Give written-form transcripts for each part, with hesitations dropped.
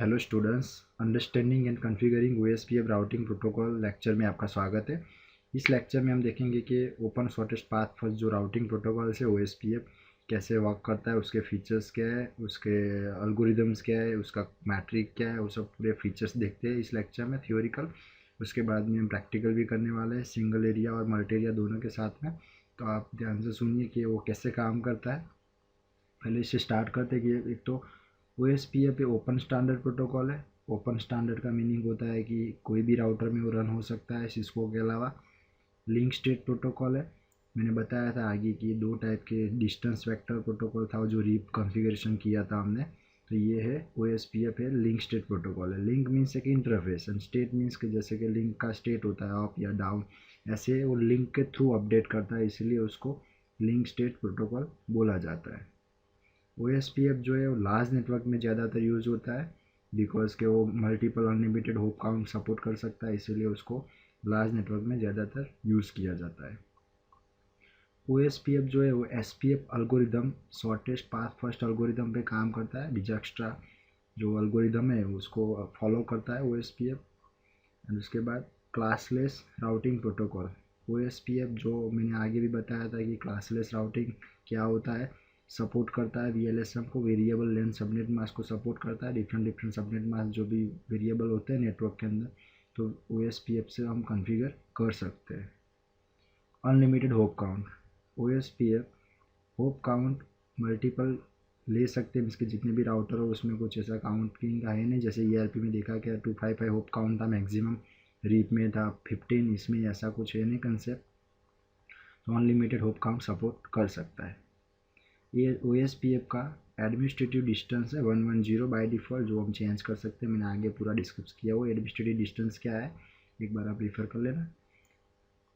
Hello students, understanding and configuring OSPF routing protocol lecture में आपका स्वागत है। इस लेक्चर में हम देखेंगे कि ओपन शॉर्टेस्ट पाथ फर्स्ट जो राउटिंग प्रोटोकॉल से OSPF कैसे वर्क करता है, उसके फीचर्स क्या है, उसके एल्गोरिदम्स क्या है, उसका मैट्रिक क्या है, वो सब पूरे फीचर्स देखते हैं इस लेक्चर में थ्योरिकल। उसके बाद में हम प्रैक्टिकल भी करने वाले हैं, सिंगल एरिया और मल्टी एरिया दोनों के साथ में। तो आप ध्यान से सुनिए कि वो कैसे काम करता है। पहले इससे स्टार्ट करते हैं कि एक तो OSPF ओपन स्टैंडर्ड प्रोटोकॉल है। ओपन स्टैंडर्ड का मीनिंग होता है कि कोई भी राउटर में वो रन हो सकता है सिस्को के अलावा। लिंक स्टेट प्रोटोकॉल है। मैंने बताया था आगे कि दो टाइप के डिस्टेंस वेक्टर प्रोटोकॉल था जो रीप कॉन्फ़िगरेशन किया था हमने। तो ये है OSPF है लिंक स्टेट प्रोटोकॉल है। लिंक मीन्स एक इंटरफेस एंड स्टेट मीन्स कि जैसे कि लिंक का स्टेट होता है अप या डाउन, ऐसे वो लिंक के थ्रू अपडेट करता है, इसलिए उसको लिंक स्टेट प्रोटोकॉल बोला जाता है। OSPF जो है वो लार्ज नेटवर्क में ज़्यादातर यूज़ होता है बिकॉज के वो multiple unlimited hope count support कर सकता है, इसीलिए उसको लार्ज नेटवर्क में ज़्यादातर यूज़ किया जाता है। OSPF जो है वो SPF algorithm shortest path first algorithm पे काम करता है। डिजक्स्ट्रा जो एल्गोरिदम है उसको फॉलो करता है OSPF। एंड उसके बाद क्लासलेस राउटिंग प्रोटोकॉल। OSPF जो मैंने आगे भी बताया था कि क्लासलेस राउटिंग क्या होता है, सपोर्ट करता है VLSM को, वेरिएबल लेंथ सबनेट मास्क को सपोर्ट करता है। डिफरेंट डिफरेंट सबनेट मास्क जो भी वेरिएबल होते हैं नेटवर्क के अंदर, तो OSPF से हम कॉन्फ़िगर कर सकते हैं। Unlimited hope count. OSPF hope count multiple ले सकते हैं, इसके जितने भी राउटर हो उसमें कुछ ऐसा काउंटिंग का है नहीं। जैसे ERP में देखा क्या 255 होप काउंट था मैक्सिमम, रीप में था 15, इसमें ऐसा कुछ है नहीं कंसेप्ट। तो अनलिमिटेड होप काउंट सपोर्ट कर सकता है। ये OSPF का एडमिनिस्ट्रेटिव डिस्टेंस है 110 बाय डिफ़ॉल्ट, जो हम चेंज कर सकते हैं। मैंने आगे पूरा डिस्कस किया वो एडमिनिस्ट्रेटिव डिस्टेंस क्या है, एक बार आप रेफर कर लेना।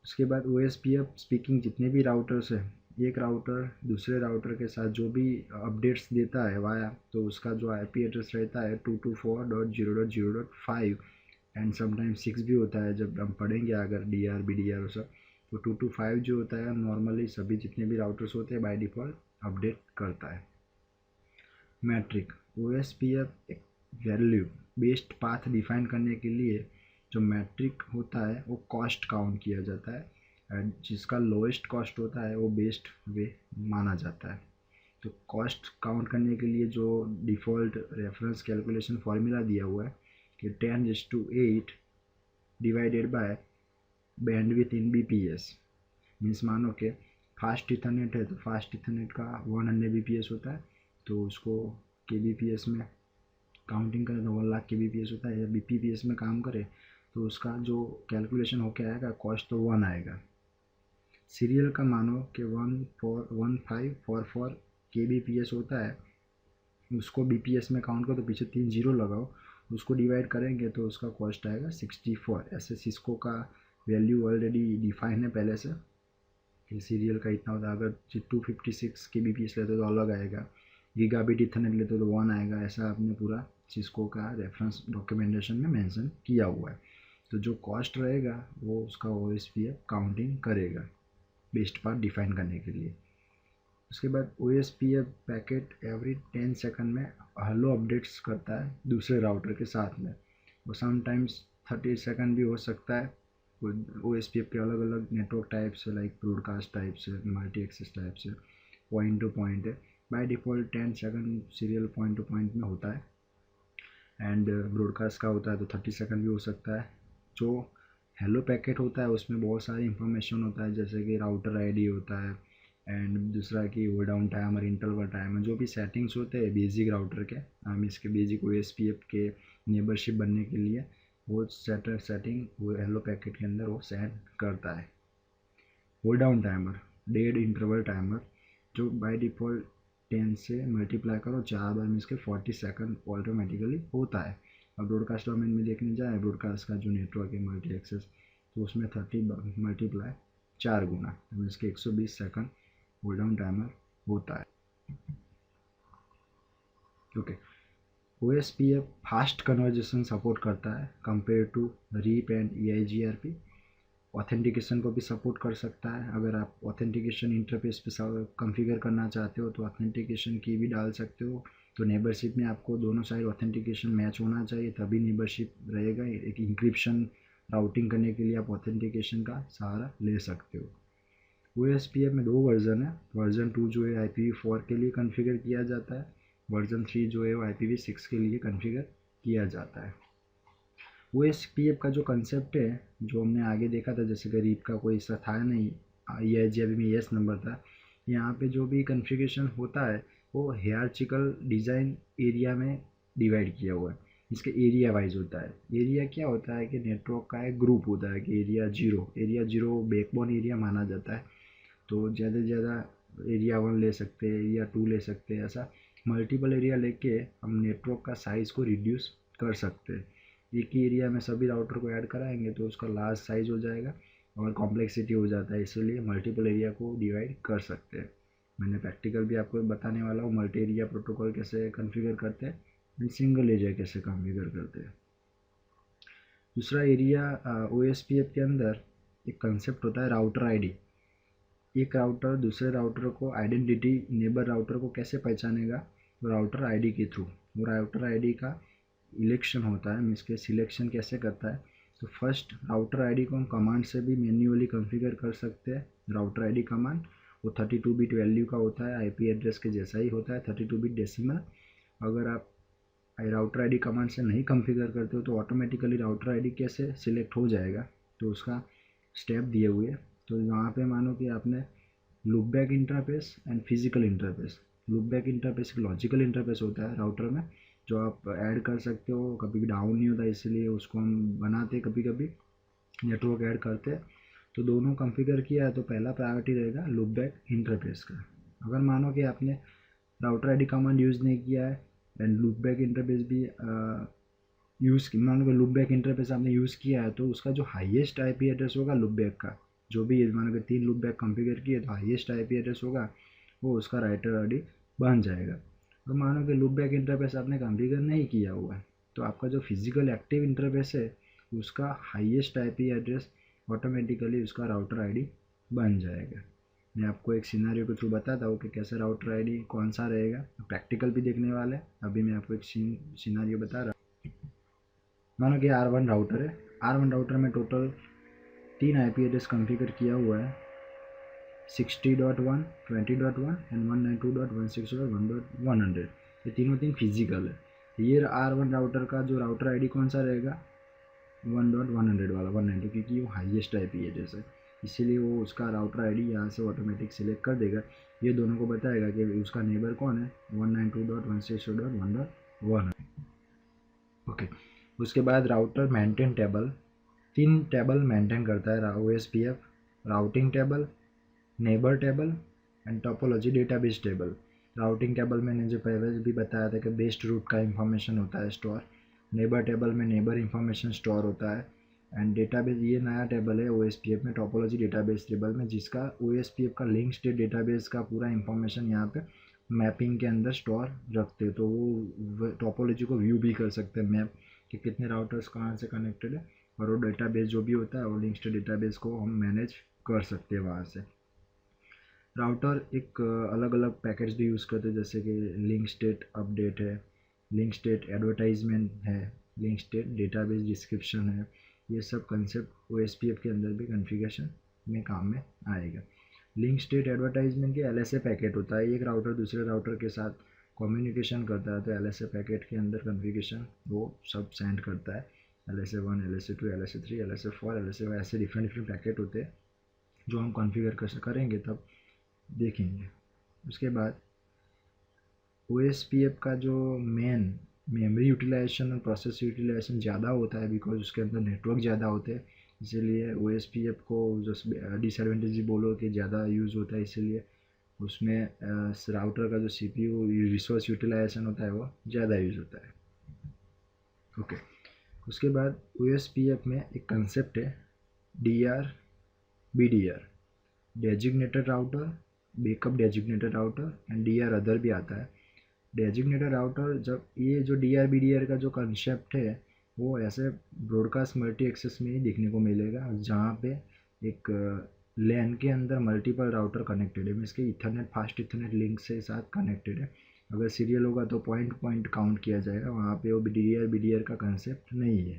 उसके बाद OSPF स्पीकिंग जितने भी राउटर्स है, एक राउटर दूसरे राउटर के साथ जो भी अपडेट्स देता है वाया, तो उसका जो IP एड्रेस रहता है 224.0.0.5 एंड समटाइम 6 भी होता है। जब हम पढ़ेंगे अगर DR BDR वो सब, तो 225 जो होता है नॉर्मली सभी जितने भी राउटर्स होते हैं बाय डिफ़ॉल्ट अपडेट करता है। मैट्रिक। OSPF एक वैल्यू बेस्ड पाथ डिफाइन करने के लिए जो मैट्रिक होता है वो कॉस्ट काउंट किया जाता है, एंड जिसका लोएस्ट कॉस्ट होता है वो बेस्ट वे माना जाता है। तो कॉस्ट काउंट करने के लिए जो डिफ़ॉल्ट रेफरेंस कैलकुलेशन फार्मूला दिया हुआ है कि 10:8 divided by bandwidth in BPS। Means मानो कि फास्ट इथरनेट है तो फास्ट इथरनेट का 100 BPS होता है, तो उसको KBPS में काउंटिंग करें तो 1 लाख KBPS होता है। या BPPS में काम करे तो उसका जो कैलकुलेशन होके आएगा कॉस्ट तो 1 आएगा। सीरियल का मानो कि 1544 KBPS होता है, उसको BPS में काउंट करो तो पीछे 3 जीरो लगाओ, उसको डिवाइड करेंगे तो उसका कॉस्ट आएगा 64। ऐसे सिस्को का वैल्यू ऑलरेडी डिफाइन है पहले से कि सीरियल का इतना होता है। अगर 256 KBPS लेते तो अलग आएगा, गीगाबिट इथरनेट लेते तो 1 आएगा। ऐसा आपने पूरा सिस्को का रेफरेंस डॉक्यूमेंटेशन में मेंशन किया हुआ है। तो जो कॉस्ट रहेगा वो उसका OSPF काउंटिंग करेगा बेस्ट पार्ट डिफाइन करने के लिए। उसके बाद OSPF पैकेट एवरी 10 सेकंड में हेलो अपडेट्स करता है दूसरे राउटर के साथ में। वो समटाइम्स 30 सेकंड भी हो सकता है। OSPF के अलग अलग नेटवर्क टाइप्स है, लाइक ब्रॉडकास्ट टाइप्स है, मल्टी एक्सेस टाइप्स है, पॉइंट टू पॉइंट है। By default 10 second serial point two point में होता है, एंड ब्रॉडकास्ट का होता है तो 30 सेकंड भी हो सकता है। जो हेलो पैकेट होता है उसमें बहुत सारी इंफॉर्मेशन होता है, जैसे कि राउटर ID होता है, एंड दूसरा कि hold down timer, interval timer, जो भी सेटिंग्स होते हैं बेसिक राउटर के, हम इसके बेसिक OSPF के नेबरशिप बनने के लिए वो सेटिंग वो हेलो पैकेट के अंदर वो सेट करता है। Hold down timer, dead interval timer, जो बाय डिफ़ॉल्ट 10 से मल्टीप्लाई करो 4 बार मीन्स के 40 सेकंड ऑटोमेटिकली होता है। अब ब्रॉडकास्ट डोमेन में देखने जाए, ब्रॉडकास्ट का जो नेटवर्क है मल्टी एक्सेस, तो उसमें 30 मल्टीप्लाई 4 गुना मीन्स के 120 सेकंड होल्ड डाउन टाइमर होता है। Okay. OSPF fast convergence support करता है compare to RIP and EIGRP। Authentication को भी सपोर्ट कर सकता है। अगर आप ऑथेंटिकेशन इंटरफेस पे कॉन्फ़िगर करना चाहते हो तो ऑथेंटिकेशन की भी डाल सकते हो, तो नेबरशिप में आपको दोनों साइड ऑथेंटिकेशन मैच होना चाहिए, तभी नेबरशिप रहेगा। एक इंक्रिप्शन राउटिंग करने के लिए आप ऑथेंटिकेशन का सहारा ले सकते हो। OSPF में 2 वर्जन है। वर्जन 2 जो है IPv4 के लिए कॉन्फ़िगर किया जाता है, वर्जन 3 जो है वो IPv6 के लिए कॉन्फ़िगर किया जाता है। OSPF का जो कंसेप्ट है, जो हमने आगे देखा था, जैसे कि रीप का कोई ऐसा था नहीं, ये जब में येस नंबर था। यहाँ पे जो भी कॉन्फ़िगरेशन होता है वो हायरार्चिकल डिज़ाइन एरिया में डिवाइड किया हुआ है। इसके एरिया वाइज होता है। एरिया क्या होता है कि नेटवर्क का एक ग्रुप होता है कि एरिया जीरो बैकबोन एरिया माना जाता है। तो ज़्यादा से ज़्यादा एरिया 1 ले सकते हैं या 2 ले सकते हैं, ऐसा मल्टीपल एरिया लेके हम नेटवर्क का साइज़ को रिड्यूस कर सकते हैं। एक ही एरिया में सभी राउटर को ऐड कराएंगे तो उसका लार्ज साइज हो जाएगा और कॉम्प्लेक्सिटी हो जाता है, इसलिए मल्टीपल एरिया को डिवाइड कर सकते हैं। मैंने प्रैक्टिकल भी आपको बताने वाला हूँ, मल्टी एरिया प्रोटोकॉल कैसे कॉन्फ़िगर करते हैं, सिंगल एरिया कैसे कॉन्फ़िगर करते हैं। दूसरा एरिया OSPF के अंदर एक कंसेप्ट होता है राउटर आईडी। एक राउटर दूसरे राउटर को आइडेंटिटी नेबर राउटर को कैसे पहचानेगा, तो राउटर आईडी के थ्रू। वो राउटर आईडी का इलेक्शन होता है, मीन्स के सिलेक्शन कैसे करता है, तो फर्स्ट राउटर आईडी को हम कमांड से भी मैन्युअली कॉन्फ़िगर कर सकते हैं। राउटर आईडी कमांड वो 32 बिट वैल्यू का होता है, आईपी एड्रेस के जैसा ही होता है, 32 बिट डेसिमल। अगर आप राउटर आईडी कमांड से नहीं कॉन्फ़िगर करते हो तो ऑटोमेटिकली राउटर आईडी कैसे सिलेक्ट हो जाएगा, तो उसका स्टेप दिए हुए। तो वहाँ पे मानो कि आपने loop back interface and physical interface. Loop back interface एक लॉजिकल इंटरफेस होता है राउटर में, जो आप ऐड कर सकते हो, कभी भी डाउन नहीं होता, इसलिए उसको हम बनाते कभी कभी नेटवर्क ऐड करते हैं। तो दोनों कॉन्फ़िगर किया है तो पहला प्रायोरिटी रहेगा लूप बैक इंटरफेस का। अगर मानो कि आपने राउटर आईडी कमांड यूज़ नहीं किया है एंड लूप बैक इंटरफेस भी मानो कि लूप बैक इंटरफेस आपने यूज़ किया है, तो उसका जो हाईएस्ट आईपी एड्रेस होगा लूप बैक का, जो भी मानो कि 3 लूप बैक कॉन्फ़िगर किए तो हाईएस्ट आईपी एड्रेस होगा वो उसका राउटर आईडी बन जाएगा। और मानो कि लूप बैक इंटरफेस आपने कॉन्फ़िगर नहीं किया हुआ है, तो आपका जो फिजिकल एक्टिव इंटरफेस है उसका हाईएस्ट आईपी एड्रेस ऑटोमेटिकली उसका राउटर आईडी बन जाएगा। मैं आपको एक सिनेरियो के थ्रू बताता हूँ कि कैसे राउटर आईडी कौन सा रहेगा, प्रैक्टिकल भी देखने वाले। अभी मैं आपको एक सिनेरियो बता रहा हूँ। मानो कि R1 राउटर है। R1 राउटर में टोटल 3 आईपी एड्रेस कॉन्फ़िगर किया हुआ है, 60.1, 20.1 एंड 192.168.100। ये तीन फिजिकल है। ये R1 राउटर का जो राउटर आईडी कौन सा रहेगा, 1.100 वाला 190, क्योंकि वो हाईएस्ट आईपी एड्रेस है, इसीलिए वो उसका राउटर आईडी यहाँ से ऑटोमेटिक सिलेक्ट कर देगा। ये दोनों को बताएगा कि उसका नेबर कौन है, 192.168.100। ओके, उसके बाद router maintain table. 3 table maintain करता है OSPF, routing table, neighbour table and topology database table. Routing table मैंने जो पहले भी बताया था कि बेस्ट रूट का इंफॉर्मेशन होता है स्टोर। नेबर टेबल में नेबर इंफॉर्मेशन स्टोर होता है। एंड डेटाबेस ये नया टेबल है OSPF में, टोपोलॉजी डेटाबेस टेबल में, जिसका OSPF का लिंक स्टेट डेटाबेस का पूरा इंफॉर्मेशन यहाँ पे मैपिंग के अंदर स्टोर रखते हैं। तो वो टोपोलॉजी को व्यू भी कर सकते हैं मैप कि कितने राउटर्स कहाँ से कनेक्टेड है, और वो डेटाबेस जो भी होता है वो लिंक स्टेट डेटाबेस को हम मैनेज कर सकते हैं वहाँ से। राउटर एक अलग अलग पैकेज भी यूज़ करते हैं, जैसे कि लिंक स्टेट अपडेट है, लिंक स्टेट एडवर्टाइजमेंट है, लिंक स्टेट डेटाबेस डिस्क्रिप्शन है। ये सब कंसेप्ट OSPF के अंदर भी कॉन्फ़िगरेशन में काम में आएगा। लिंक स्टेट एडवर्टाइजमेंट के LSA पैकेट होता है। एक राउटर दूसरे राउटर के साथ कम्युनिकेशन करता है तो LSA पैकेट के अंदर कॉन्फ़िगरेशन वो सब सेंड करता है। LSA 1, LSA 2, LSA 3, LSA 4, LSA 5, ऐसे डिफरेंट पैकेट होते हैं जो हम कॉन्फ़िगर करेंगे तब देखेंगे। उसके बाद OSPF का जो मेन मेमोरी यूटिलाइजेशन और प्रोसेस यूटिलाइजेशन ज़्यादा होता है, बिकॉज उसके अंदर नेटवर्क ज़्यादा होते हैं, इसीलिए OSPF को जो डिसएडवांटेज बोलो कि ज़्यादा यूज़ होता है, इसीलिए उसमें राउटर का जो CPU रिसोर्स यूटिलाइजेशन होता है वो ज़्यादा यूज़ होता है। ओके, उसके बाद OSPF में एक कंसेप्ट है DR BDR, designated router, backup designated router and DR other भी आता है। डेजिग्नेटेड राउटर, जब ये जो DR BDR का जो कंसेप्ट है वो ऐसे ब्रॉडकास्ट मल्टी एक्सेस में ही देखने को मिलेगा, जहाँ पे एक LAN के अंदर मल्टीपल राउटर कनेक्टेड है, मीन्स के इथरनेट फास्ट इथरनेट लिंक से साथ कनेक्टेड है। अगर सीरियल होगा तो पॉइंट पॉइंट काउंट किया जाएगा, वहाँ पे वो BDR का कंसेप्ट नहीं है।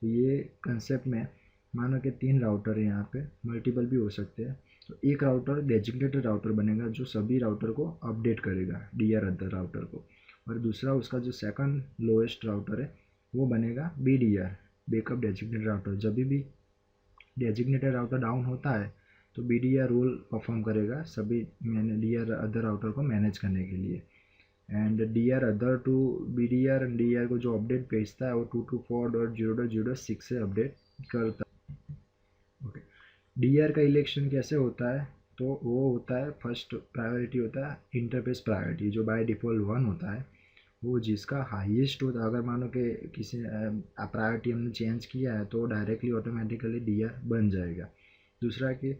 तो ये कंसेप्ट में मानो कि 3 राउटर है, यहाँ पे मल्टीपल भी हो सकते हैं। तो एक राउटर डेजिग्नेटेड राउटर बनेगा जो सभी राउटर को अपडेट करेगा, DR अदर राउटर को, और दूसरा उसका जो सेकंड लोएस्ट राउटर है वो बनेगा BDR, बैकअप डेजिग्नेटेड राउटर। जब भी डेजिग्नेटेड राउटर डाउन होता है तो BDR रोल परफॉर्म करेगा सभी DR अदर राउटर को मैनेज करने के लिए। And DR other to DDR को जो अपडेट भेजता है वो 224.0.0.6 से अपडेट करता है। ओके, DR का इलेक्शन कैसे होता है, तो वो होता है फर्स्ट प्रायोरिटी होता है इंटरफेस प्रायोरिटी, जो बाय डिफ़ॉल्ट 1 होता है। वो जिसका हाईएस्ट होता है, अगर मानो कि किसी प्रायोरिटी हमने चेंज किया है तो डायरेक्टली ऑटोमेटिकली DR बन जाएगा। दूसरा कि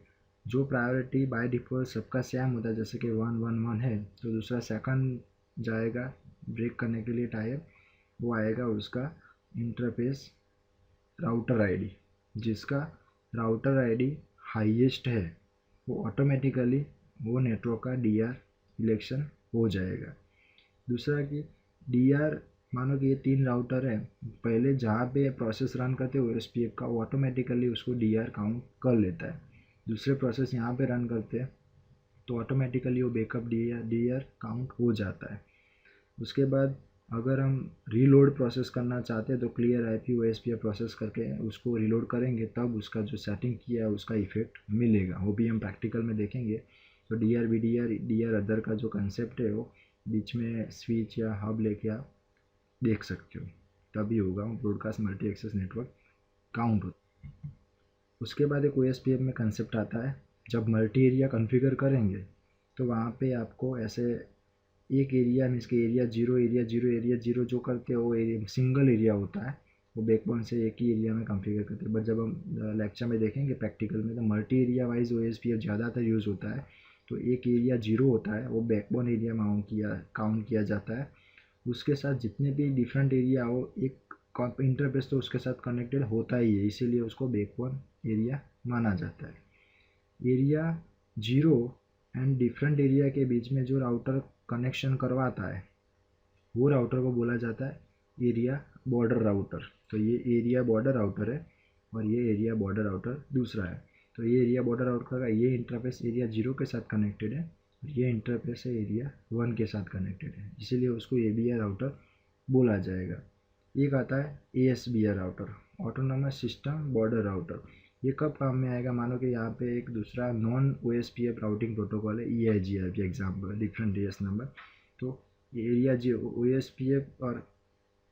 जो प्रायोरिटी बाय डिफ़ॉल्ट सबका सेम होता है, जैसे कि 1 1 1 है, तो दूसरा सेकंड जाएगा ब्रेक करने के लिए टायर, वो आएगा उसका इंटरफेस राउटर आईडी। जिसका राउटर आईडी हाईएस्ट है वो ऑटोमेटिकली वो नेटवर्क का DR इलेक्शन हो जाएगा। दूसरा कि DR मानो कि ये 3 राउटर है, पहले जहाँ पे प्रोसेस रन करते हैं OSPF का, वो ऑटोमेटिकली उसको DR काउंट कर लेता है। दूसरे प्रोसेस यहाँ पे रन करते हैं तो ऑटोमेटिकली वो बैकअप DR काउंट हो जाता है। उसके बाद अगर हम रीलोड प्रोसेस करना चाहते हैं तो क्लियर IP OSPF प्रोसेस करके उसको रीलोड करेंगे, तब उसका जो सेटिंग किया है उसका इफेक्ट मिलेगा, वो भी हम प्रैक्टिकल में देखेंगे। तो DR BDR अदर का जो कंसेप्ट है वो बीच में स्विच या हब लेके आप देख सकते हो, तभी होगा वो broadcast multi access network count होता है। उसके बाद एक OSPF में कंसेप्ट आता है, जब मल्टी एरिया कॉन्फ़िगर करेंगे तो वहाँ पे आपको ऐसे एक एरिया मीन्स के एरिया जीरो जो करते हैं वो एरिया सिंगल एरिया होता है, वो बैकबोन से एक ही एरिया में कॉन्फ़िगर करते हैं। बट जब हम लेक्चर में देखेंगे प्रैक्टिकल में तो मल्टी एरिया वाइज OSPF ज़्यादातर यूज़ होता है। तो एक एरिया जीरो होता है, वो बैकबोन एरिया काउंट किया जाता है। उसके साथ जितने भी डिफरेंट एरिया हो, एक इंटरफेस तो उसके साथ कनेक्टेड होता ही है, इसीलिए उसको बैकबोन एरिया माना जाता है। Area zero and different area के बीच में जो राउटर कनेक्शन करवाता है वो राउटर को बोला जाता है एरिया बॉर्डर राउटर। तो ये एरिया बॉर्डर राउटर है और ये एरिया बॉर्डर राउटर दूसरा है। तो ये एरिया बॉर्डर राउटर का ये इंटरफेस एरिया जीरो के साथ कनेक्टेड है, ये इंटरफेस है एरिया 1 के साथ कनेक्टेड है, इसीलिए उसको ABR राउटर बोला जाएगा। एक आता है ASBR router, autonomous system border router. ये कब काम में आएगा, मानो कि यहाँ पे एक दूसरा नॉन OSPF राउटिंग प्रोटोकॉल है EIGRP example, different AS number. तो एरिया OSPF और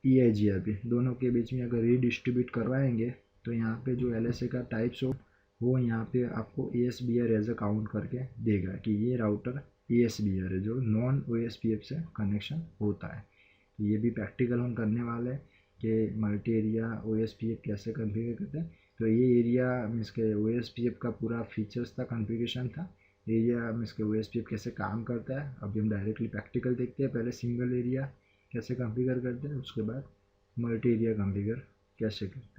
EIGRP दोनों के बीच में अगर रीडिस्ट्रीब्यूट करवाएंगे तो यहाँ पे जो LSA का टाइप्स हो वो यहाँ पे आपको ASBR एज अ काउंट करके देगा कि ये राउटर ASBR है जो नॉन OSPF से कनेक्शन होता है। तो ये भी प्रैक्टिकल हम करने वाले हैं कि मल्टी एरिया OSPF कैसे कॉन्फ़िगर करते हैं। तो ये एरिया मीन्स के OSPF का पूरा फीचर्स था, कॉन्फ़िगरेशन था। एरिया मीन्स के OSPF कैसे काम करता है अभी हम डायरेक्टली प्रैक्टिकल देखते हैं। पहले सिंगल एरिया कैसे कॉन्फ़िगर करते हैं, उसके बाद मल्टी एरिया कॉन्फ़िगर कैसे करते हैं।